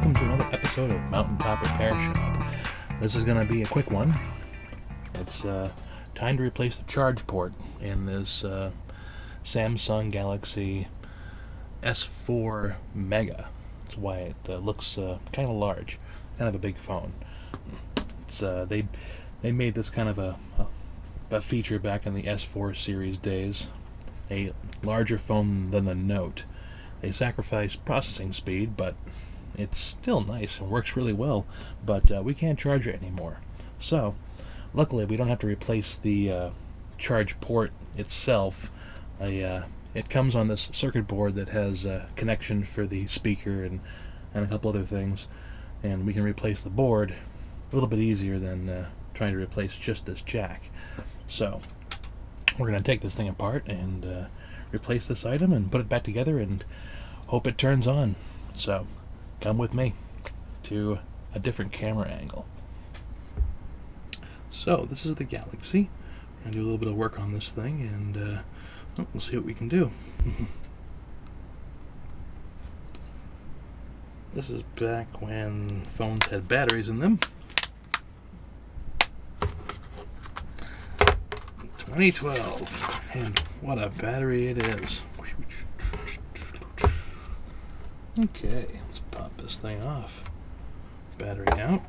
welcome to another episode of Mountaintop Repair Shop. This is going to be a quick one. It's time to replace the charge port in this Samsung Galaxy S4 Mega. That's why it looks kind of large, kind of a big phone. It's they made this kind of a feature back in the S4 series days, a larger phone than the Note. They sacrificed processing speed, but it's still nice and works really well, but we can't charge it anymore. So, luckily we don't have to replace the charge port itself. It comes on this circuit board that has a connection for the speaker and a couple other things, and we can replace the board a little bit easier than trying to replace just this jack. So, we're going to take this thing apart and replace this item and put it back together and hope it turns on. So, come with me to a different camera angle. So, this is the Galaxy. I'm going to do a little bit of work on this thing and we'll see what we can do. This is back when phones had batteries in them. 2012, and what a battery it is. Okay, let's pop this thing off. Battery out.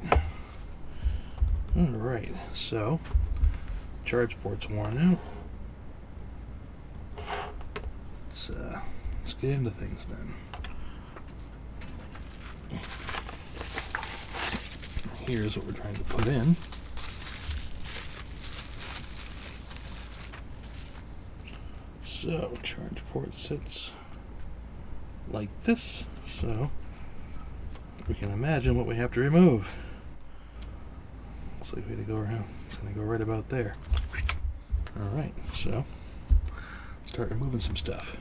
Alright, so charge port's worn out. Let's get into things then. Here's what we're trying to put in. So, charge port sits like this, so we can imagine what we have to remove. Looks like we had to go around. It's going to go right about there. Alright, so start removing some stuff.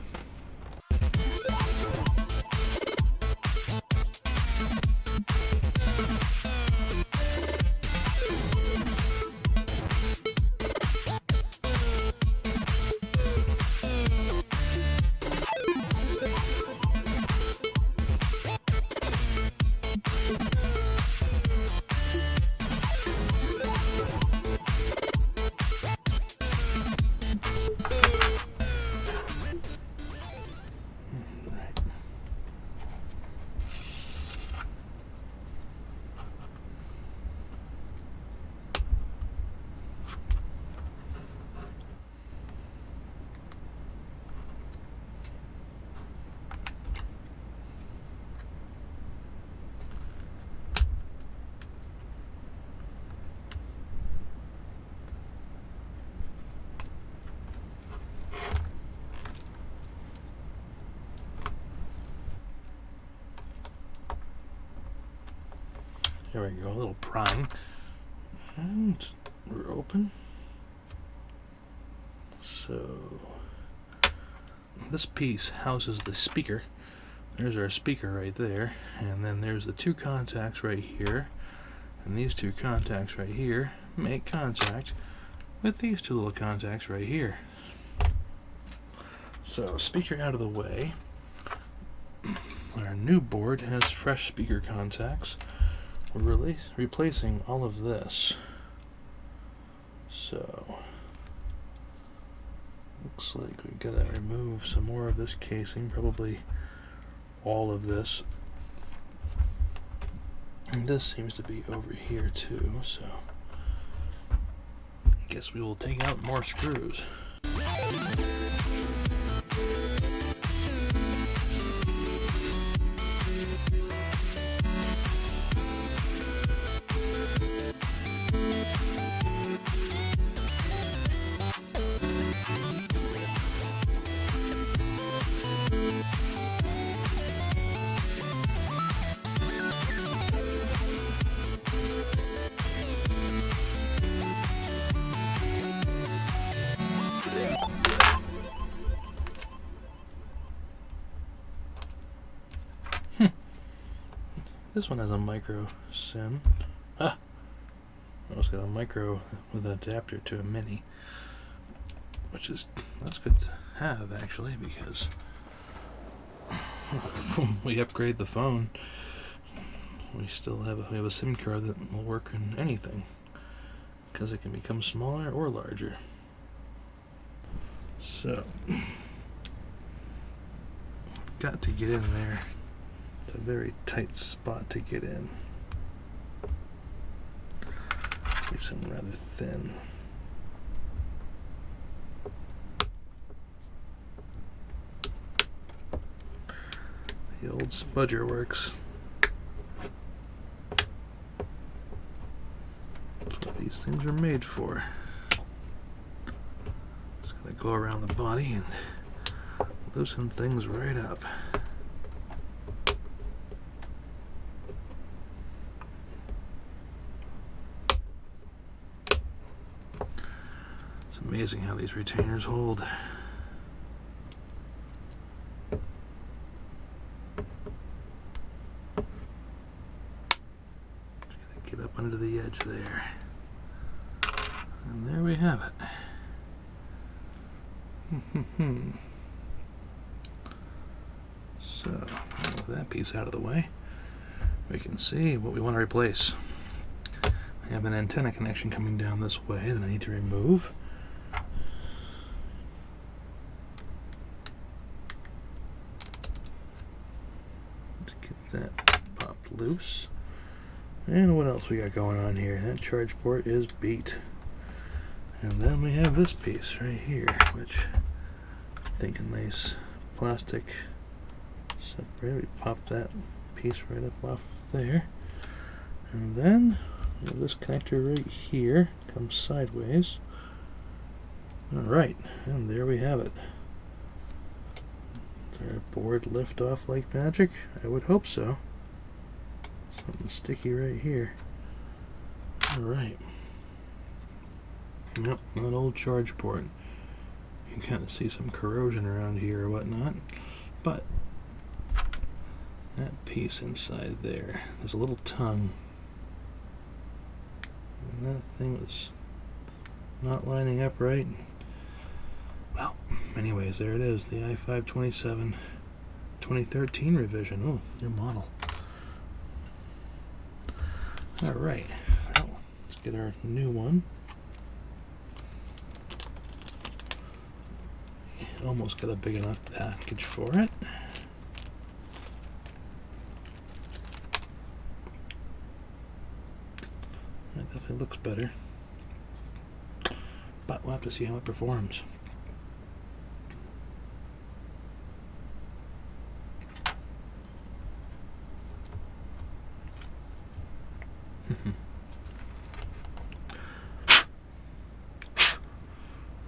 There we go, a little prying. And we're open. So, this piece houses the speaker. There's our speaker right there. And then there's the two contacts right here. And these two contacts right here make contact with these two little contacts right here. So, speaker out of the way. Our new board has fresh speaker contacts. We're replacing all of this. So, looks like we gotta remove some more of this casing, probably all of this. And this seems to be over here too, so I guess we will take out more screws. This one has a micro SIM. It's got a micro with an adapter to a mini, that's good to have actually, because we upgrade the phone, we have a SIM card that will work in anything, because it can become smaller or larger. So, got to get in there. It's a very tight spot to get in. Get some rather thin. The old spudger works. That's what these things are made for. Just gotta go around the body and loosen things right up. It's amazing how these retainers hold. Get up under the edge there. And there we have it. So, with that piece out of the way, we can see what we want to replace. I have an antenna connection coming down this way that I need to remove. Let's get that popped loose. And what else we got going on here? That charge port is beat. And then we have this piece right here, which I think a nice plastic separator. We pop that piece right up off there. And then we have this connector right here, comes sideways. Alright, and there we have it. Is our board lift off like magic? I would hope so. Something sticky right here. Alright. Yep, that old charge port. You can kind of see some corrosion around here or whatnot. But that piece inside there, there's a little tongue. And that thing was not lining up right. Well, anyways, there it is. The i5-27 2013 revision. Oh, new model. Alright, well, let's get our new one. Almost got a big enough package for it. That definitely looks better. But we'll have to see how it performs.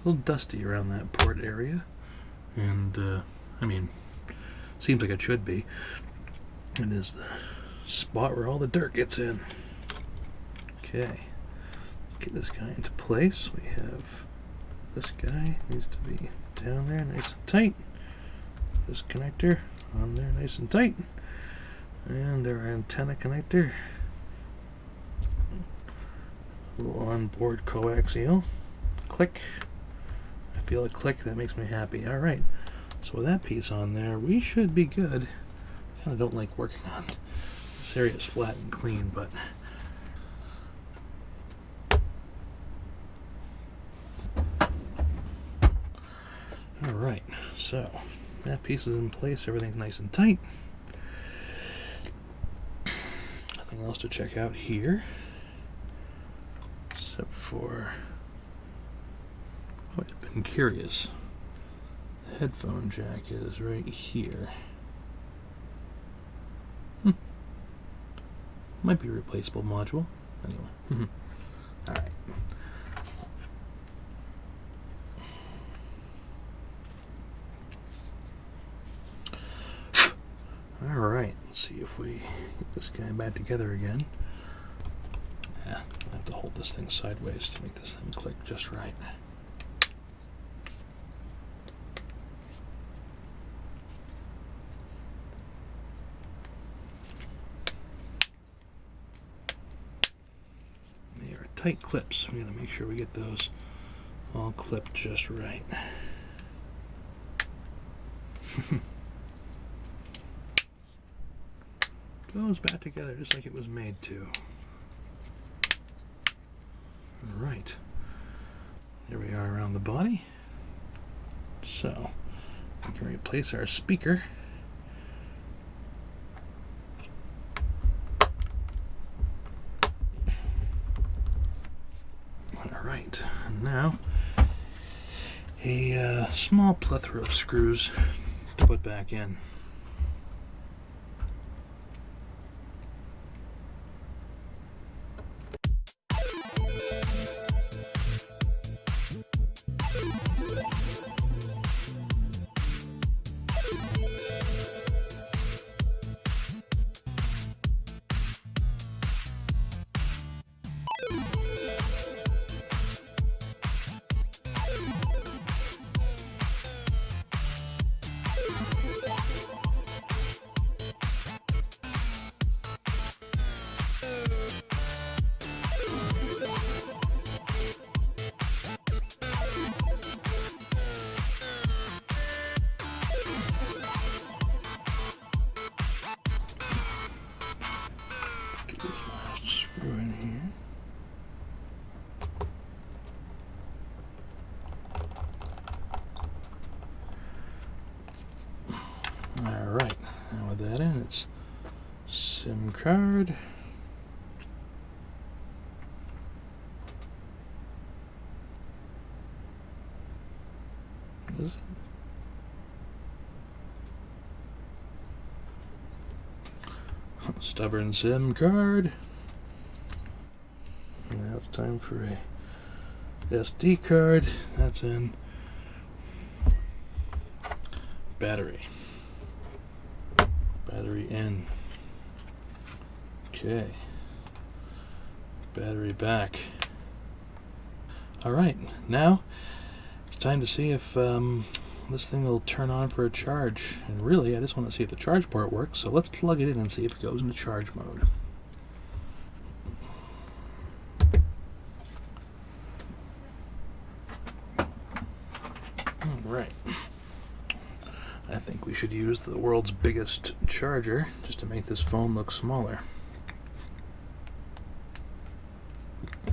A little dusty around that port area, and I mean, seems like it should be. It is the spot where all the dirt gets in. Okay, let's get this guy into place. We have this guy needs to be down there nice and tight. This connector on there nice and tight, and our antenna connector, a little onboard coaxial. Click. I feel a click, that makes me happy. Alright, so with that piece on there, we should be good. Kind of don't like working on this area is flat and clean, but alright, so that piece is in place, everything's nice and tight. Nothing else to check out here, except for, oh, I've been curious. The headphone jack is right here. Might be a replaceable module. Anyway. Alright. Alright, let's see if we get this guy back together again. Yeah, I have to hold this thing sideways to make this thing click just right. They are tight clips. We gotta make sure we get those all clipped just right. goes back together just like it was made to. Alright, here we are around the body. So, we can replace our speaker. Alright, and now a small plethora of screws to put back in. Screw in here. Alright, now with that in, it's SIM card. Is it? Stubborn SIM card. Now it's time for a SD card. That's in. Battery. Battery in. Okay. Battery back. Alright, now it's time to see if this thing will turn on for a charge. And really, I just want to see if the charge port works, so let's plug it in and see if it goes into charge mode. Alright. I think we should use the world's biggest charger just to make this phone look smaller.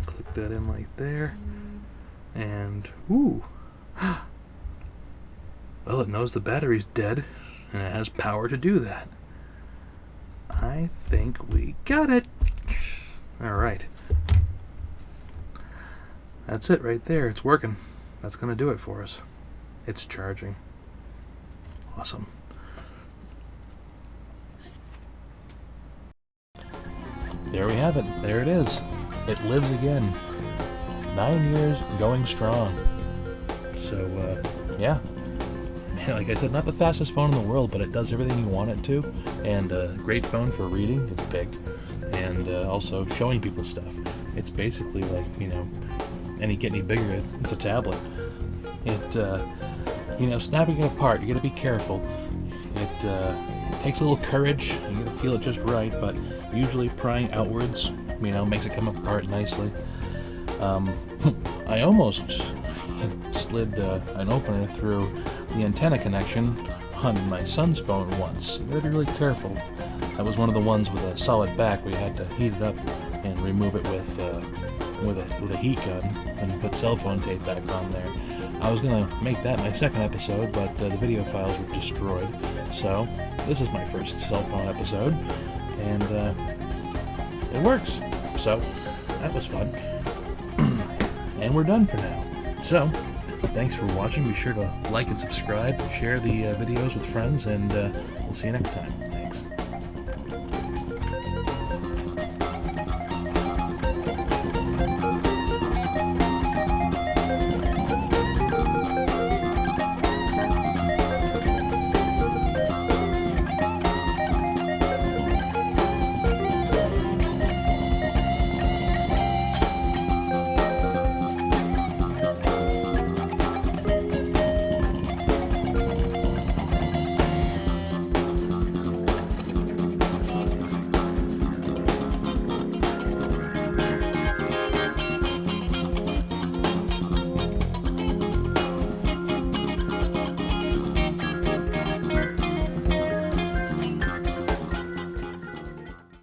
Click that in like there. And, ooh. Well, it knows the battery's dead, and it has power to do that. I think we got it. Alright. That's it right there. It's working. That's going to do it for us. It's charging. Awesome. There we have it. There it is. It lives again. 9 years going strong. So, yeah. Like I said, not the fastest phone in the world, but it does everything you want it to. And a great phone for reading. It's big. And also showing people stuff. It's basically like, you know, get any bigger, it's a tablet. Snapping it apart, you gotta be careful. It takes a little courage. You gotta feel it just right, but usually prying outwards, makes it come apart nicely. I almost slid an opener through the antenna connection on my son's phone once. You gotta be really careful. That was one of the ones with a solid back where you had to heat it up and remove it with a heat gun and put cell phone tape back on there. I was gonna make that my second episode, but the video files were destroyed. So this is my first cell phone episode, and it works. So that was fun. And we're done for now. So thanks for watching. Be sure to like and subscribe, share the videos with friends, and we'll see you next time.